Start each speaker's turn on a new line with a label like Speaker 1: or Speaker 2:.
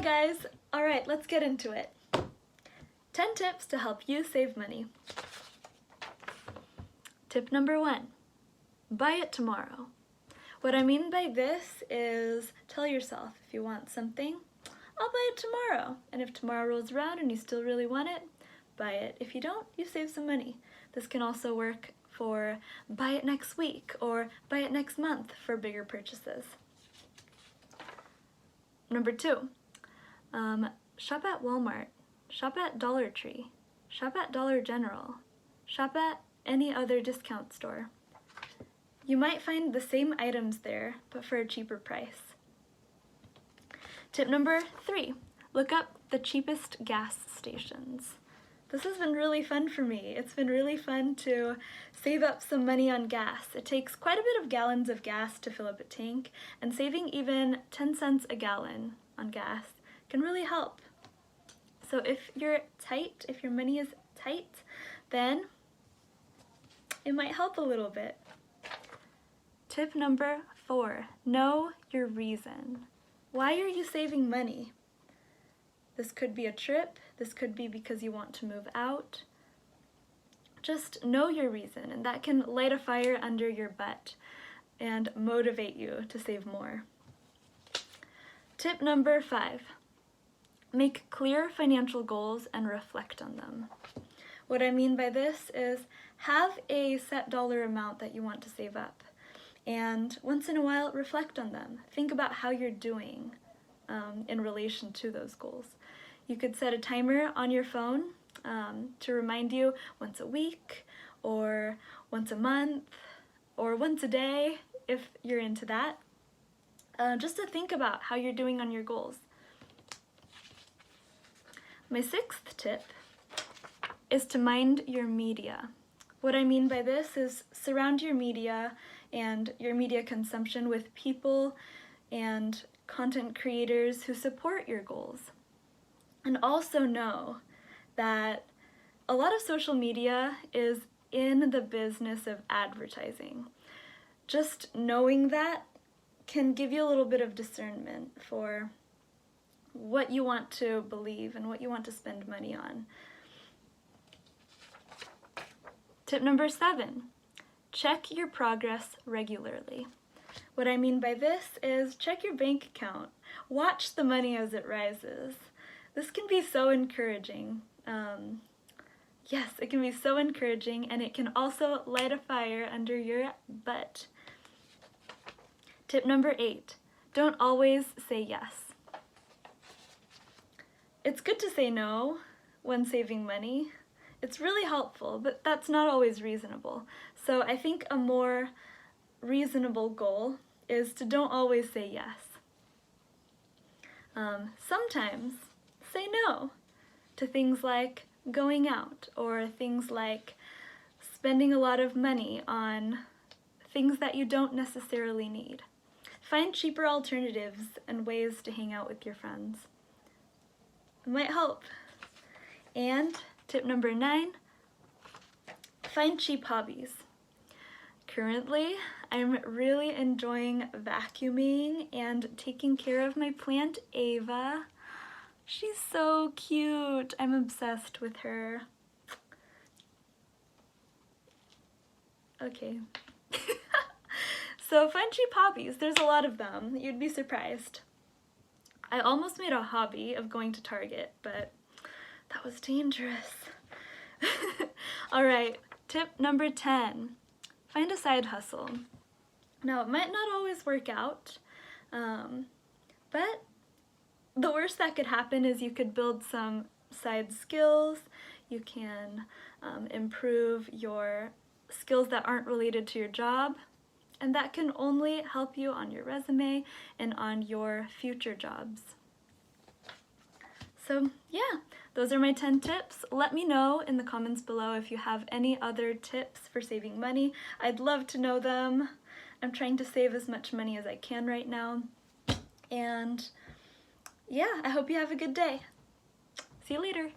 Speaker 1: Hi guys! Alright, let's get into it. 10 tips to help you save money. Tip number 1, buy it tomorrow. What I mean by this is tell yourself if you want something, I'll buy it tomorrow. And if tomorrow rolls around and you still really want it, buy it. If you don't, you save some money. This can also work for buy it next week or buy it next month for bigger purchases. Number 2, shop at Walmart, shop at Dollar Tree, shop at Dollar General, shop at any other discount store. You might find the same items there, but for a cheaper price. Tip number 3, look up the cheapest gas stations. This has been really fun for me. It's been really fun to save up some money on gas. It takes quite a bit of gallons of gas to fill up a tank, and saving even 10 cents a gallon on gas can really help. So if you're tight, if your money is tight, then it might help a little bit. Tip number 4, know your reason. Why are you saving money? This could be a trip, this could be because you want to move out. Just know your reason, and that can light a fire under your butt and motivate you to save more. Tip number 5, make clear financial goals and reflect on them. What I mean by this is have a set dollar amount that you want to save up, and once in a while reflect on them. Think about how you're doing in relation to those goals. You could set a timer on your phone to remind you once a week, or once a month, or once a day if you're into that, just to think about how you're doing on your goals. My 6th tip is to mind your media. What I mean by this is surround your media and your media consumption with people and content creators who support your goals. And also know that a lot of social media is in the business of advertising. Just knowing that can give you a little bit of discernment for what you want to believe and what you want to spend money on. Tip number 7, check your progress regularly. What I mean by this is check your bank account. Watch the money as it rises. This can be so encouraging. Yes, it can be so encouraging, and it can also light a fire under your butt. Tip number 8, don't always say yes. It's good to say no when saving money. It's really helpful, but that's not always reasonable. So I think a more reasonable goal is to don't always say yes. Sometimes say no to things like going out, or things like spending a lot of money on things that you don't necessarily need. Find cheaper alternatives and ways to hang out with your friends. It might help. And tip number 9, find cheap hobbies. Currently, I'm really enjoying vacuuming and taking care of my plant Ava. She's so cute. I'm obsessed with her. Okay. So find cheap hobbies. There's a lot of them. You'd be surprised. I almost made a hobby of going to Target, but that was dangerous. Alright, tip number 10. Find a side hustle. Now, it might not always work out, but the worst that could happen is you could build some side skills. You can improve your skills that aren't related to your job, and that can only help you on your resume and on your future jobs. So yeah, those are my 10 tips. Let me know in the comments below if you have any other tips for saving money. I'd love to know them. I'm trying to save as much money as I can right now. And yeah, I hope you have a good day. See you later.